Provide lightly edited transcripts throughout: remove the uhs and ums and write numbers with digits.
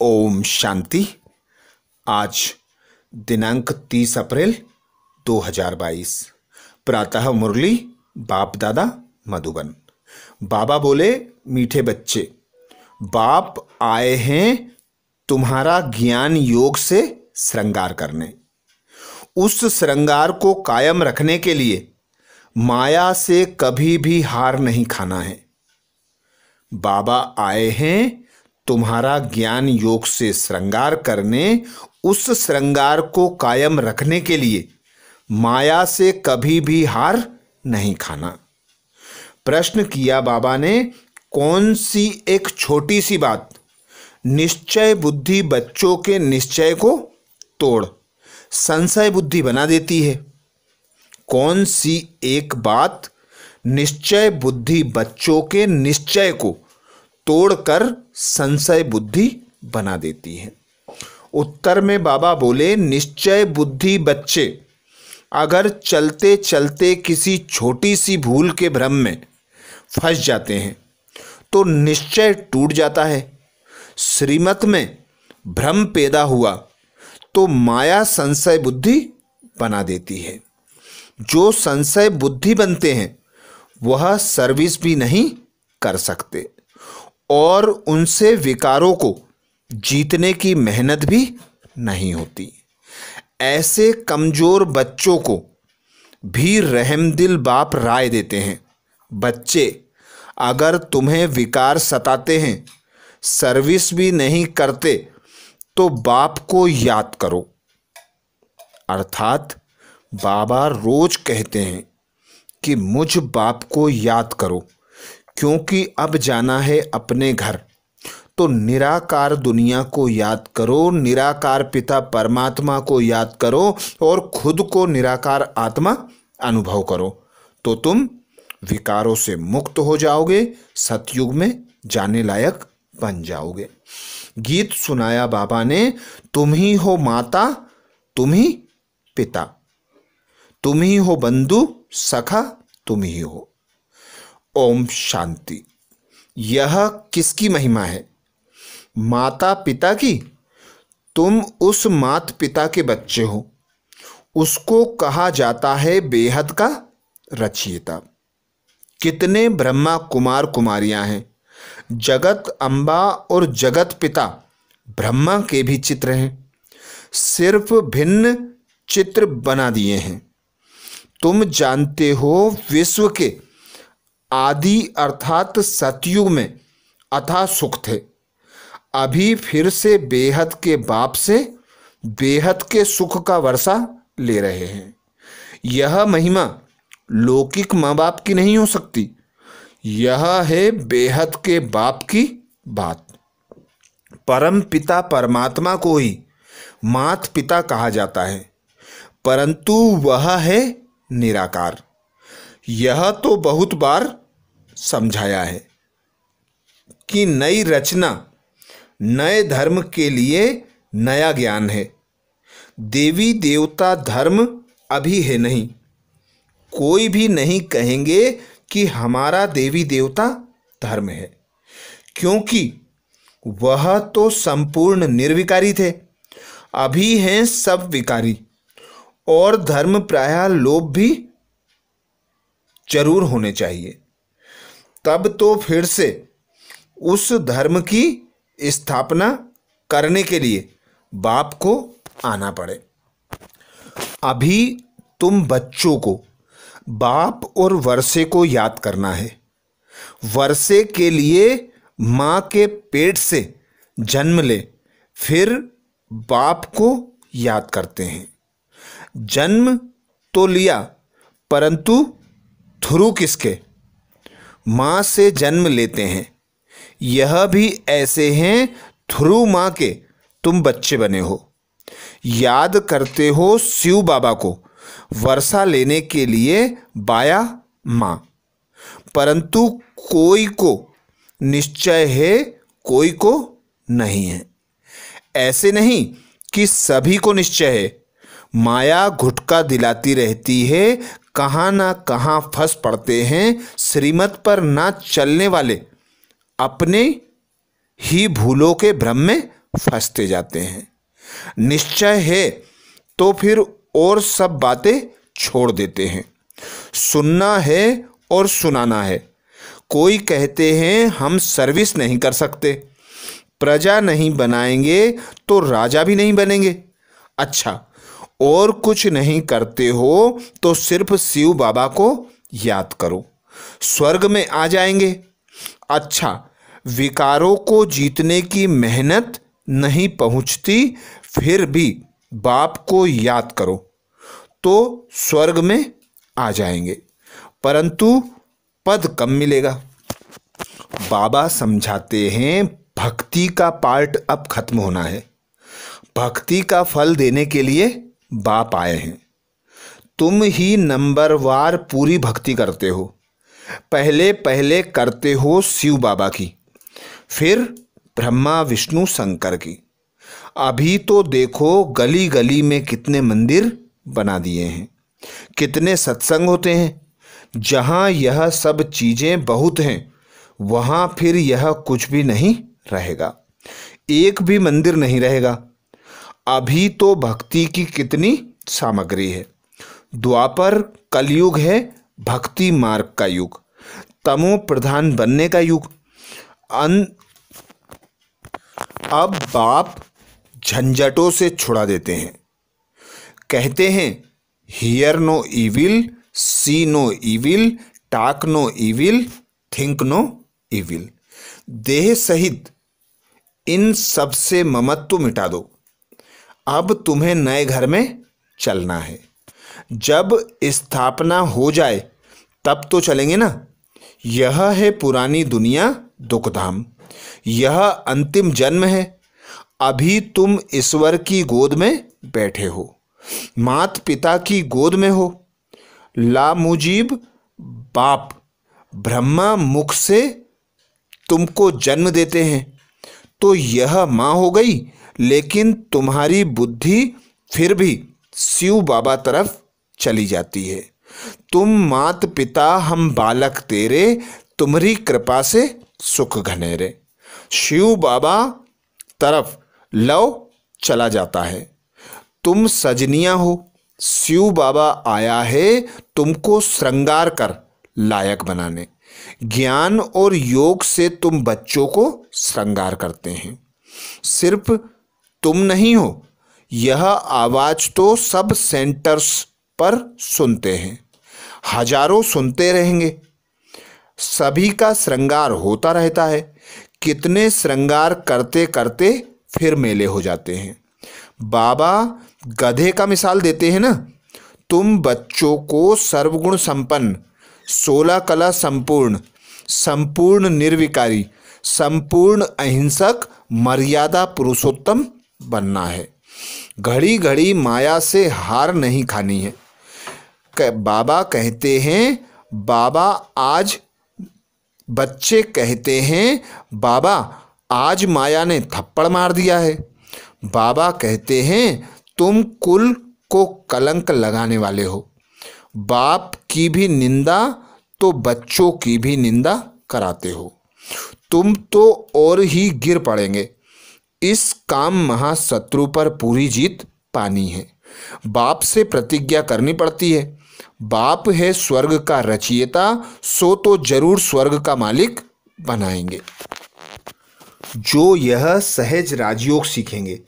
ओम शांति। आज दिनांक 30 अप्रैल 2022। प्रातः मुरली बाप दादा मधुबन। बाबा बोले, मीठे बच्चे, बाप आए हैं तुम्हारा ज्ञान योग से श्रृंगार करने। उस श्रृंगार को कायम रखने के लिए माया से कभी भी हार नहीं खाना है। बाबा आए हैं तुम्हारा ज्ञान योग से श्रृंगार करने। उस श्रृंगार को कायम रखने के लिए माया से कभी भी हार नहीं खाना। प्रश्न किया बाबा ने, कौन सी एक छोटी सी बात निश्चय बुद्धि बच्चों के निश्चय को तोड़ संशय बुद्धि बना देती है? कौन सी एक बात निश्चय बुद्धि बच्चों के निश्चय को तोड़कर संशय बुद्धि बना देती है? उत्तर में बाबा बोले, निश्चय बुद्धि बच्चे अगर चलते चलते किसी छोटी सी भूल के भ्रम में फंस जाते हैं तो निश्चय टूट जाता है। श्रीमत में भ्रम पैदा हुआ तो माया संशय बुद्धि बना देती है। जो संशय बुद्धि बनते हैं वह सर्विस भी नहीं कर सकते और उनसे विकारों को जीतने की मेहनत भी नहीं होती। ऐसे कमजोर बच्चों को भी रहमदिल बाप राय देते हैं, बच्चे अगर तुम्हें विकार सताते हैं, सर्विस भी नहीं करते तो बाप को याद करो। अर्थात बाबा रोज कहते हैं कि मुझ बाप को याद करो, क्योंकि अब जाना है अपने घर। तो निराकार दुनिया को याद करो, निराकार पिता परमात्मा को याद करो और खुद को निराकार आत्मा अनुभव करो, तो तुम विकारों से मुक्त हो जाओगे, सतयुग में जाने लायक बन जाओगे। गीत सुनाया बाबा ने, तुम ही हो माता, तुम ही पिता, तुम ही हो बंधु सखा, तुम ही हो। ओम शांति। यह किसकी महिमा है? माता पिता की। तुम उस मात पिता के बच्चे हो। उसको कहा जाता है बेहद का रचयिता। कितने ब्रह्मा कुमार कुमारियां हैं। जगत अम्बा और जगत पिता ब्रह्मा के भी चित्र हैं, सिर्फ भिन्न चित्र बना दिए हैं। तुम जानते हो विश्व के आदि अर्थात सतयुग में अथाह सुख थे। अभी फिर से बेहद के बाप से बेहद के सुख का वर्षा ले रहे हैं। यह महिमा लौकिक माँ बाप की नहीं हो सकती, यह है बेहद के बाप की बात। परम पिता परमात्मा को ही मात पिता कहा जाता है, परंतु वह है निराकार। यह तो बहुत बार समझाया है कि नई रचना नए धर्म के लिए नया ज्ञान है। देवी देवता धर्म अभी है नहीं। कोई भी नहीं कहेंगे कि हमारा देवी देवता धर्म है, क्योंकि वह तो संपूर्ण निर्विकारी थे। अभी हैं सब विकारी और धर्म प्रायः लोभ भी जरूर होने चाहिए। तब तो फिर से उस धर्म की स्थापना करने के लिए बाप को आना पड़े। अभी तुम बच्चों को बाप और वर्षे को याद करना है। वर्षे के लिए माँ के पेट से जन्म ले, फिर बाप को याद करते हैं। जन्म तो लिया, परंतु थ्रू किसके? माँ से जन्म लेते हैं। यह भी ऐसे हैं, थ्रू माँ के तुम बच्चे बने हो। याद करते हो शिव बाबा को वर्षा लेने के लिए बाया माँ, परंतु कोई को निश्चय है, कोई को नहीं है। ऐसे नहीं कि सभी को निश्चय है। माया घुटका दिलाती रहती है, कहाँ ना कहाँ फंस पड़ते हैं। श्रीमत पर ना चलने वाले अपने ही भूलों के भ्रम में फंसते जाते हैं। निश्चय है तो फिर और सब बातें छोड़ देते हैं। सुनना है और सुनाना है। कोई कहते हैं हम सर्विस नहीं कर सकते, प्रजा नहीं बनाएंगे तो राजा भी नहीं बनेंगे। अच्छा, और कुछ नहीं करते हो तो सिर्फ शिव बाबा को याद करो, स्वर्ग में आ जाएंगे। अच्छा, विकारों को जीतने की मेहनत नहीं पहुंचती, फिर भी बाप को याद करो तो स्वर्ग में आ जाएंगे, परंतु पद कम मिलेगा। बाबा समझाते हैं भक्ति का पार्ट अब खत्म होना है। भक्ति का फल देने के लिए बाप आए हैं। तुम ही नंबरवार पूरी भक्ति करते हो। पहले पहले करते हो शिव बाबा की, फिर ब्रह्मा विष्णु शंकर की। अभी तो देखो गली गली में कितने मंदिर बना दिए हैं, कितने सत्संग होते हैं। जहाँ यह सब चीज़ें बहुत हैं वहाँ फिर यह कुछ भी नहीं रहेगा, एक भी मंदिर नहीं रहेगा। अभी तो भक्ति की कितनी सामग्री है। द्वापर कलयुग है भक्ति मार्ग का युग, तमो प्रधान बनने का युग। अब बाप झंझटों से छुड़ा देते हैं। कहते हैं hear no evil, see no evil, talk no evil, think no evil. देह सहित इन सब से ममत्व मिटा दो। अब तुम्हें नए घर में चलना है। जब स्थापना हो जाए तब तो चलेंगे ना। यह है पुरानी दुनिया दुखधाम, यह अंतिम जन्म है। अभी तुम ईश्वर की गोद में बैठे हो, मात पिता की गोद में हो। लामुजीब बाप ब्रह्मा मुख से तुमको जन्म देते हैं तो यह माँ हो गई, लेकिन तुम्हारी बुद्धि फिर भी शिव बाबा तरफ चली जाती है। तुम मात पिता हम बालक तेरे, तुम्हारी कृपा से सुख घनेरे। शिव बाबा तरफ लव चला जाता है। तुम सजनियाँ हो, शिव बाबा आया है तुमको श्रृंगार कर लायक बनाने। ज्ञान और योग से तुम बच्चों को श्रृंगार करते हैं। सिर्फ तुम नहीं हो, यह आवाज़ तो सब सेंटर्स पर सुनते हैं, हजारों सुनते रहेंगे। सभी का श्रृंगार होता रहता है। कितने श्रृंगार करते करते फिर मेले हो जाते हैं। बाबा गधे का मिसाल देते हैं ना। तुम बच्चों को सर्वगुण संपन्न, 16 कला संपूर्ण, संपूर्ण निर्विकारी, संपूर्ण अहिंसक, मर्यादा पुरुषोत्तम बनना है। घड़ी घड़ी माया से हार नहीं खानी है। बाबा कहते हैं, बच्चे कहते हैं बाबा आज माया ने थप्पड़ मार दिया है। बाबा कहते हैं तुम कुल को कलंक लगाने वाले हो। बाप की भी निंदा तो बच्चों की भी निंदा कराते हो। तुम तो और ही गिर पड़ेंगे। इस काम महाशत्रु पर पूरी जीत पानी है। बाप से प्रतिज्ञा करनी पड़ती है। बाप है स्वर्ग का रचयिता, सो तो जरूर स्वर्ग का मालिक बनाएंगे। जो यह सहज राजयोग सीखेंगे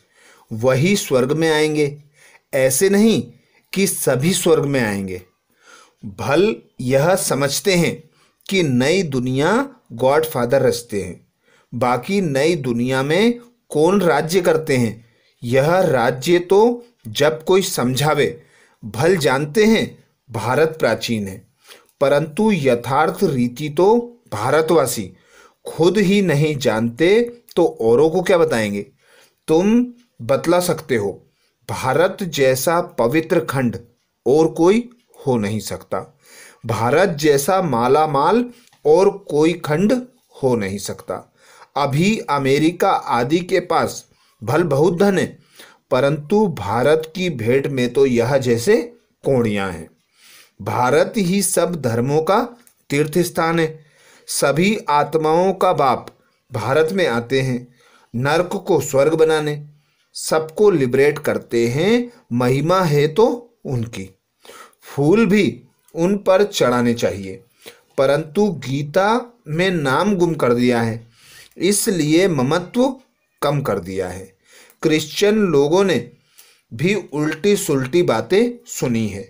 वही स्वर्ग में आएंगे। ऐसे नहीं कि सभी स्वर्ग में आएंगे। भल यह समझते हैं कि नई दुनिया गॉडफादर रचते हैं, बाकी नई दुनिया में कौन राज्य करते हैं। यह राज्य तो जब कोई समझावे। भल जानते हैं भारत प्राचीन है, परंतु यथार्थ रीति तो भारतवासी खुद ही नहीं जानते तो औरों को क्या बताएंगे। तुम बतला सकते हो, भारत जैसा पवित्र खंड और कोई हो नहीं सकता। भारत जैसा मालामाल और कोई खंड हो नहीं सकता। अभी अमेरिका आदि के पास भल बहुत धन है, परंतु भारत की भेंट में तो यह जैसे कोड़ियाँ हैं। भारत ही सब धर्मों का तीर्थ स्थान है। सभी आत्माओं का बाप भारत में आते हैं। नर्क को स्वर्ग बनाने, सबको लिबरेट करते हैं, महिमा है तो उनकी। फूल भी उन पर चढ़ाने चाहिए, परंतु गीता में नाम गुम कर दिया है, इसलिए ममत्व कम कर दिया है। क्रिश्चियन लोगों ने भी उल्टी सुल्टी बातें सुनी है,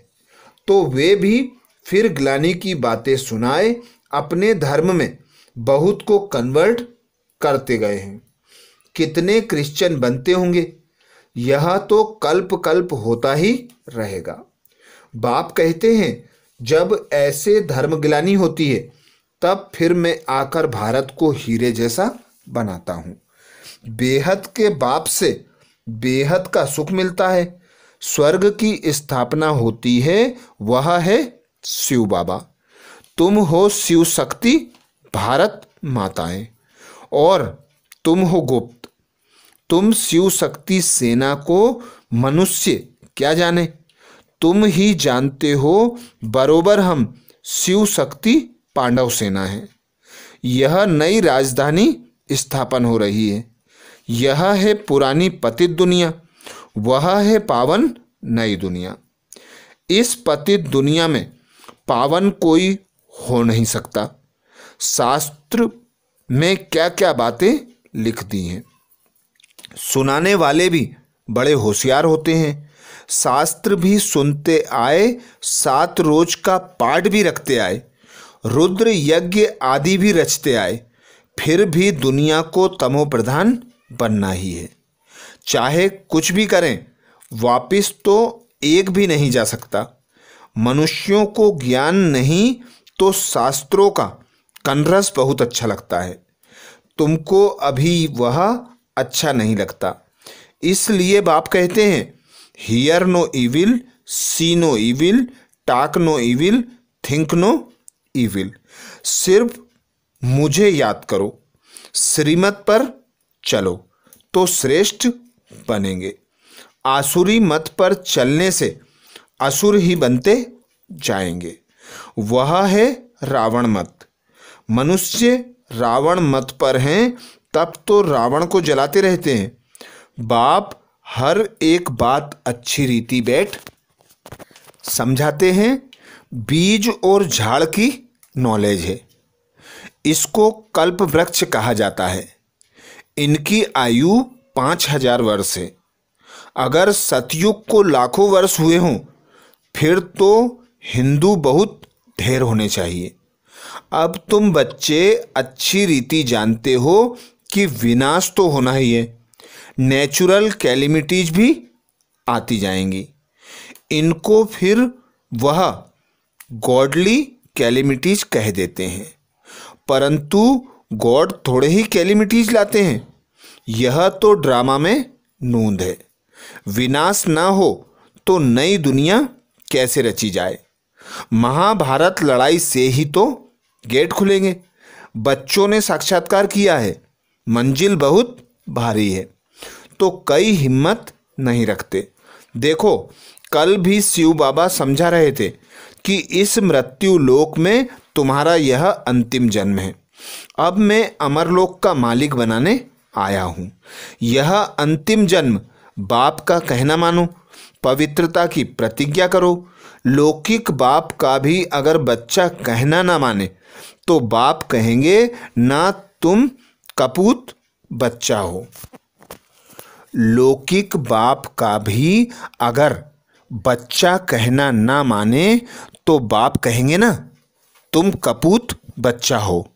तो वे भी फिर ग्लानि की बातें सुनाए अपने धर्म में बहुत को कन्वर्ट करते गए हैं। कितने क्रिश्चियन बनते होंगे, यह तो कल्प कल्प होता ही रहेगा। बाप कहते हैं जब ऐसे धर्मग्लानि होती है तब फिर मैं आकर भारत को हीरे जैसा बनाता हूँ। बेहद के बाप से बेहद का सुख मिलता है। स्वर्ग की स्थापना होती है, वह है शिव बाबा। तुम हो शिव शक्ति भारत माताएं, और तुम हो गुप्त। तुम शिव शक्ति सेना को मनुष्य क्या जाने, तुम ही जानते हो बरोबर हम शिव शक्ति पांडव सेना है। यह नई राजधानी स्थापन हो रही है। यह है पुरानी पतित दुनिया, वह है पावन नई दुनिया। इस पतित दुनिया में पावन कोई हो नहीं सकता। शास्त्र में क्या क्या बातें लिख दी हैं। सुनाने वाले भी बड़े होशियार होते हैं। शास्त्र भी सुनते आए, 7 रोज का पाठ भी रखते आए, रुद्र यज्ञ आदि भी रचते आए, फिर भी दुनिया को तमो प्रधान बनना ही है। चाहे कुछ भी करें, वापिस तो एक भी नहीं जा सकता। मनुष्यों को ज्ञान नहीं तो शास्त्रों का कनरस बहुत अच्छा लगता है। तुमको अभी वह अच्छा नहीं लगता, इसलिए बाप कहते हैं hear no evil, see no evil, talk no evil, think no evil. सिर्फ मुझे याद करो, श्रीमत पर चलो तो श्रेष्ठ बनेंगे। आसुरी मत पर चलने से असुर ही बनते जाएंगे। वह है रावण मत। मनुष्य रावण मत पर हैं, तब तो रावण को जलाते रहते हैं। बाप हर एक बात अच्छी रीति बैठ समझाते हैं। बीज और झाड़ की नॉलेज है। इसको कल्प वृक्ष कहा जाता है। इनकी आयु 5000 वर्ष है। अगर सतयुग को लाखों वर्ष हुए हों, फिर तो हिंदू बहुत ढेर होने चाहिए। अब तुम बच्चे अच्छी रीति जानते हो कि विनाश तो होना ही है। नेचुरल कैलेमिटीज भी आती जाएंगी। इनको फिर वह गॉडली कैलेमिटीज कह देते हैं, परंतु गॉड थोड़े ही कैलेमिटीज लाते हैं। यह तो ड्रामा में नूंद है। विनाश ना हो तो नई दुनिया कैसे रची जाए। महाभारत लड़ाई से ही तो गेट खुलेंगे। बच्चों ने साक्षात्कार किया है, मंजिल बहुत भारी है, तो कई हिम्मत नहीं रखते। देखो, कल भी शिव बाबा समझा रहे थे कि इस मृत्यु लोक में तुम्हारा यह अंतिम जन्म है। अब मैं अमरलोक का मालिक बनाने आया हूँ। यह अंतिम जन्म बाप का कहना मानो, पवित्रता की प्रतिज्ञा करो। लौकिक बाप का भी अगर बच्चा कहना ना माने तो बाप कहेंगे ना तुम कपूत बच्चा हो। लौकिक बाप का भी अगर बच्चा कहना ना माने तो बाप कहेंगे ना तुम कपूत बच्चा हो।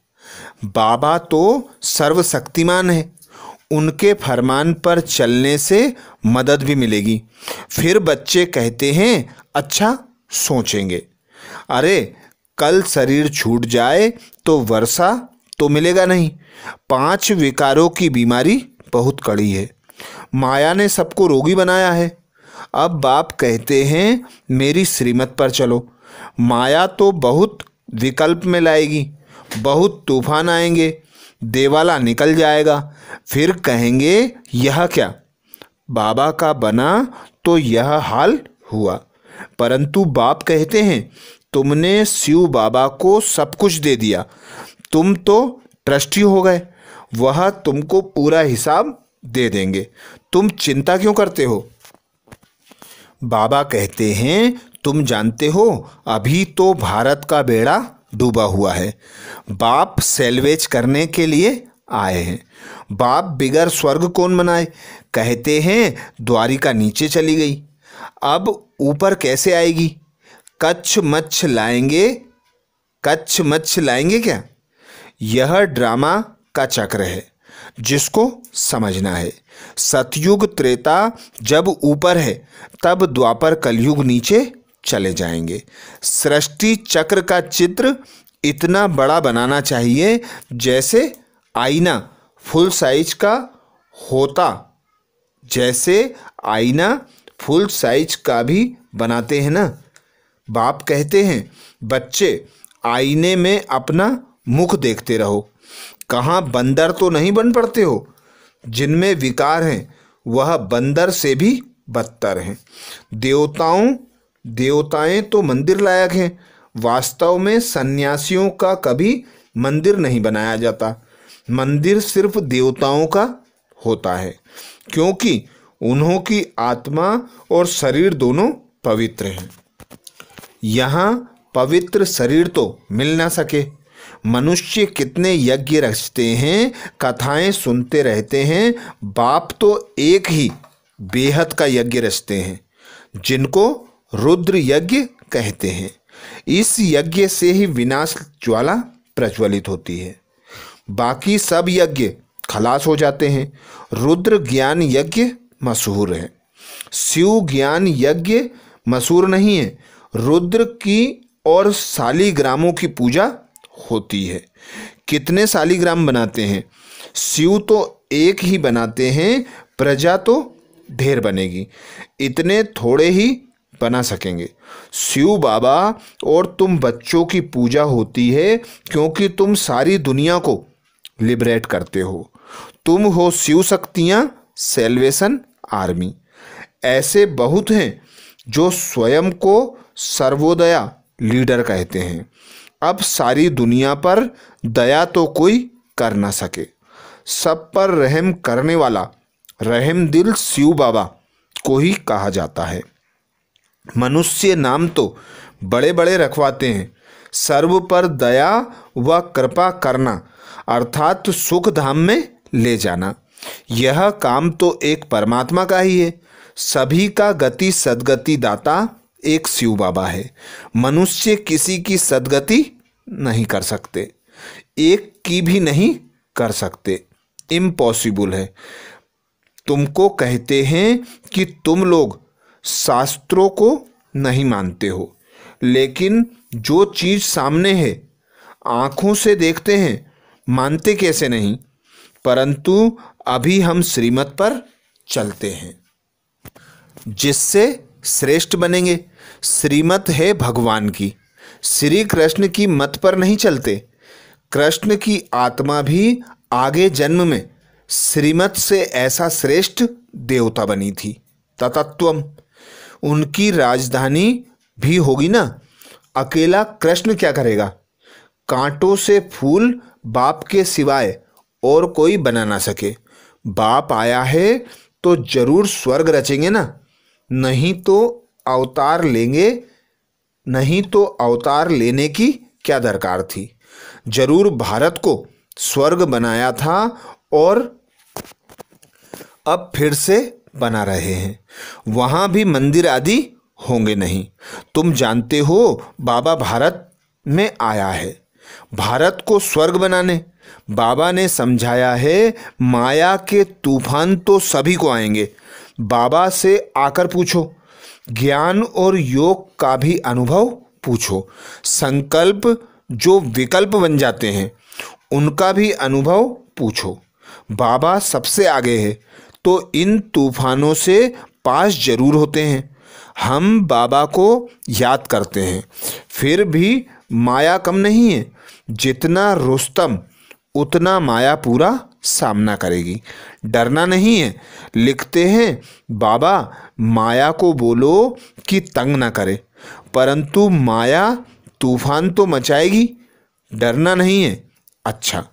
बाबा तो सर्वशक्तिमान है, उनके फरमान पर चलने से मदद भी मिलेगी। फिर बच्चे कहते हैं अच्छा सोचेंगे। अरे कल शरीर छूट जाए तो वर्षा तो मिलेगा नहीं। 5 विकारों की बीमारी बहुत कड़ी है। माया ने सबको रोगी बनाया है। अब बाप कहते हैं मेरी श्रीमत पर चलो। माया तो बहुत विकल्प में लाएगी, बहुत तूफान आएंगे, देवाला निकल जाएगा। फिर कहेंगे यह क्या, बाबा का बना तो यह हाल हुआ। परंतु बाप कहते हैं तुमने शिव बाबा को सब कुछ दे दिया, तुम तो ट्रस्टी हो गए। वह तुमको पूरा हिसाब दे देंगे। तुम चिंता क्यों करते हो? बाबा कहते हैं, तुम जानते हो अभी तो भारत का बेड़ा डूबा हुआ है। बाप सैल्वेज करने के लिए आए हैं। बाप बिगर स्वर्ग कौन बनाए? कहते हैं द्वारिका नीचे चली गई, अब ऊपर कैसे आएगी? कच्छ मच्छ लाएंगे, कच्छ मच्छ लाएंगे क्या? यह ड्रामा का चक्र है जिसको समझना है। सतयुग त्रेता जब ऊपर है तब द्वापर कलयुग नीचे चले जाएंगे। सृष्टि चक्र का चित्र इतना बड़ा बनाना चाहिए जैसे आईना फुल साइज का होता, जैसे आईना फुल साइज का भी बनाते हैं ना। बाप कहते हैं, बच्चे आईने में अपना मुख देखते रहो। कहाँ बंदर तो नहीं बन पड़ते हो? जिनमें विकार हैं वह बंदर से भी बदतर हैं। देवताएं तो मंदिर लायक हैं। वास्तव में सन्यासियों का कभी मंदिर नहीं बनाया जाता। मंदिर सिर्फ देवताओं का होता है, क्योंकि उन्हों की आत्मा और शरीर दोनों पवित्र हैं। यहाँ पवित्र शरीर तो मिल ना सके। मनुष्य कितने यज्ञ रचते हैं, कथाएं सुनते रहते हैं। बाप तो एक ही बेहद का यज्ञ रचते हैं जिनको रुद्र यज्ञ कहते हैं। इस यज्ञ से ही विनाश ज्वाला प्रज्वलित होती है। बाकी सब यज्ञ खलास हो जाते हैं। रुद्र ज्ञान यज्ञ मशहूर है, शिव ज्ञान यज्ञ मशहूर नहीं है। रुद्र की और शालिग्रामों की पूजा होती है। कितने शालिग्राम बनाते हैं? शिव तो एक ही बनाते हैं, प्रजा तो ढेर बनेगी। इतने थोड़े ही बना सकेंगे। शिव बाबा और तुम बच्चों की पूजा होती है क्योंकि तुम सारी दुनिया को लिबरेट करते हो। तुम हो शिव शक्तियाँ, सेल्वेशन आर्मी। ऐसे बहुत हैं जो स्वयं को सर्वोदया लीडर कहते हैं। अब सारी दुनिया पर दया तो कोई कर ना सके। सब पर रहम करने वाला रहम दिल शिव बाबा को ही कहा जाता है। मनुष्य नाम तो बड़े बड़े रखवाते हैं। सर्व पर दया व कृपा करना अर्थात सुख धाम में ले जाना, यह काम तो एक परमात्मा का ही है। सभी का गति सदगति दाता एक शिव बाबा है। मनुष्य किसी की सदगति नहीं कर सकते, एक की भी नहीं कर सकते। इम्पॉसिबल है। तुमको कहते हैं कि तुम लोग शास्त्रों को नहीं मानते हो, लेकिन जो चीज़ सामने है आँखों से देखते हैं, मानते कैसे नहीं? परंतु अभी हम श्रीमत पर चलते हैं जिससे श्रेष्ठ बनेंगे। श्रीमत है भगवान की, श्री कृष्ण की मत पर नहीं चलते। कृष्ण की आत्मा भी आगे जन्म में श्रीमत से ऐसा श्रेष्ठ देवता बनी थी। ततत्वम, उनकी राजधानी भी होगी ना। अकेला कृष्ण क्या करेगा? कांटों से फूल बाप के सिवाय और कोई बना ना सके। बाप आया है तो जरूर स्वर्ग रचेंगे ना, नहीं तो अवतार लेंगे, नहीं तो अवतार लेने की क्या दरकार थी। जरूर भारत को स्वर्ग बनाया था और अब फिर से बना रहे हैं। वहाँ भी मंदिर आदि होंगे नहीं। तुम जानते हो बाबा भारत में आया है भारत को स्वर्ग बनाने। बाबा ने समझाया है माया के तूफान तो सभी को आएंगे। बाबा से आकर पूछो, ज्ञान और योग का भी अनुभव पूछो। संकल्प जो विकल्प बन जाते हैं उनका भी अनुभव पूछो। बाबा सबसे आगे है तो इन तूफानों से पास जरूर होते हैं। हम बाबा को याद करते हैं, फिर भी माया कम नहीं है। जितना रुस्तम उतना माया पूरा सामना करेगी। डरना नहीं है। लिखते हैं बाबा माया को बोलो कि तंग ना करे, परंतु माया तूफान तो मचाएगी। डरना नहीं है। अच्छा,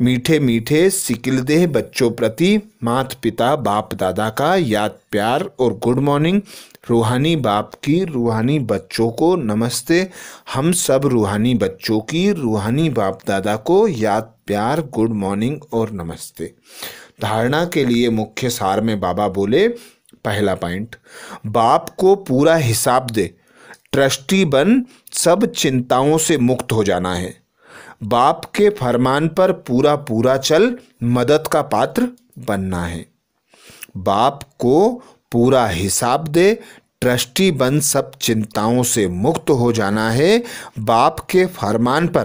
मीठे मीठे सिकिलदेह बच्चों प्रति माता पिता बाप दादा का याद प्यार और गुड मॉर्निंग। रूहानी बाप की रूहानी बच्चों को नमस्ते। हम सब रूहानी बच्चों की रूहानी बाप दादा को याद प्यार गुड मॉर्निंग और नमस्ते। धारणा के लिए मुख्य सार में बाबा बोले, पहला पॉइंट, बाप को पूरा हिसाब दे, ट्रस्टी बन, सब चिंताओं से मुक्त हो जाना है। बाप के फरमान पर पूरा पूरा चल, मदद का पात्र बनना है। बाप को पूरा हिसाब दे, ट्रस्टी बन, सब चिंताओं से मुक्त हो जाना है। बाप के फरमान पर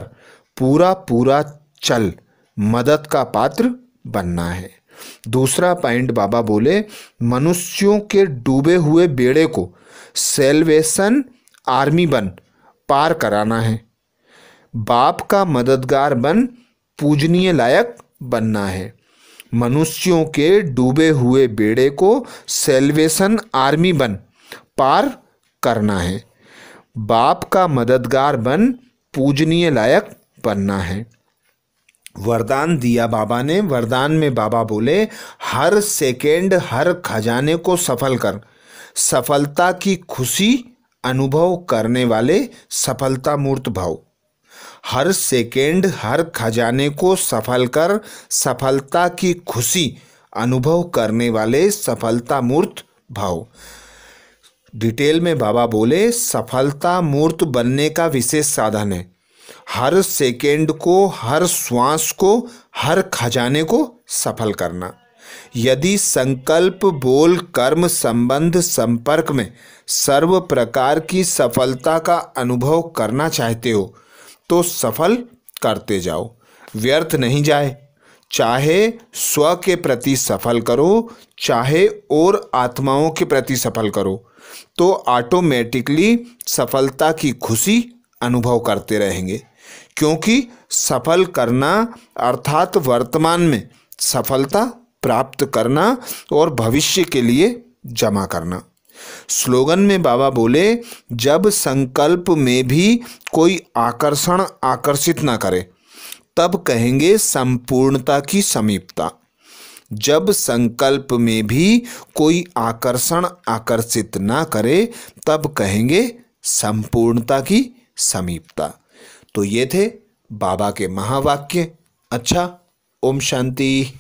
पूरा पूरा चल, मदद का पात्र बनना है। दूसरा पॉइंट बाबा बोले, मनुष्यों के डूबे हुए बेड़े को सेल्वेशन आर्मी बन पार कराना है। बाप का मददगार बन, पूजनीय लायक बनना है। मनुष्यों के डूबे हुए बेड़े को सेल्वेशन आर्मी बन पार करना है। बाप का मददगार बन, पूजनीय लायक बनना है। वरदान दिया बाबा ने। वरदान में बाबा बोले, हर सेकेंड हर खजाने को सफल कर, सफलता की खुशी अनुभव करने वाले सफलता मूर्त भाव। हर सेकेंड हर खजाने को सफल कर, सफलता की खुशी अनुभव करने वाले सफलता मूर्त भाव। डिटेल में बाबा बोले, सफलता मूर्त बनने का विशेष साधन है हर सेकेंड को, हर श्वास को, हर खजाने को सफल करना। यदि संकल्प, बोल, कर्म, संबंध, संपर्क में सर्व प्रकार की सफलता का अनुभव करना चाहते हो तो सफल करते जाओ, व्यर्थ नहीं जाए। चाहे स्व के प्रति सफल करो, चाहे और आत्माओं के प्रति सफल करो, तो ऑटोमेटिकली सफलता की खुशी अनुभव करते रहेंगे। क्योंकि सफल करना अर्थात वर्तमान में सफलता प्राप्त करना और भविष्य के लिए जमा करना। स्लोगन में बाबा बोले, जब संकल्प में भी कोई आकर्षण आकर्षित ना करे तब कहेंगे संपूर्णता की समीपता। जब संकल्प में भी कोई आकर्षण आकर्षित ना करे तब कहेंगे संपूर्णता की समीपता। तो ये थे बाबा के महावाक्य। अच्छा, ओम शांति।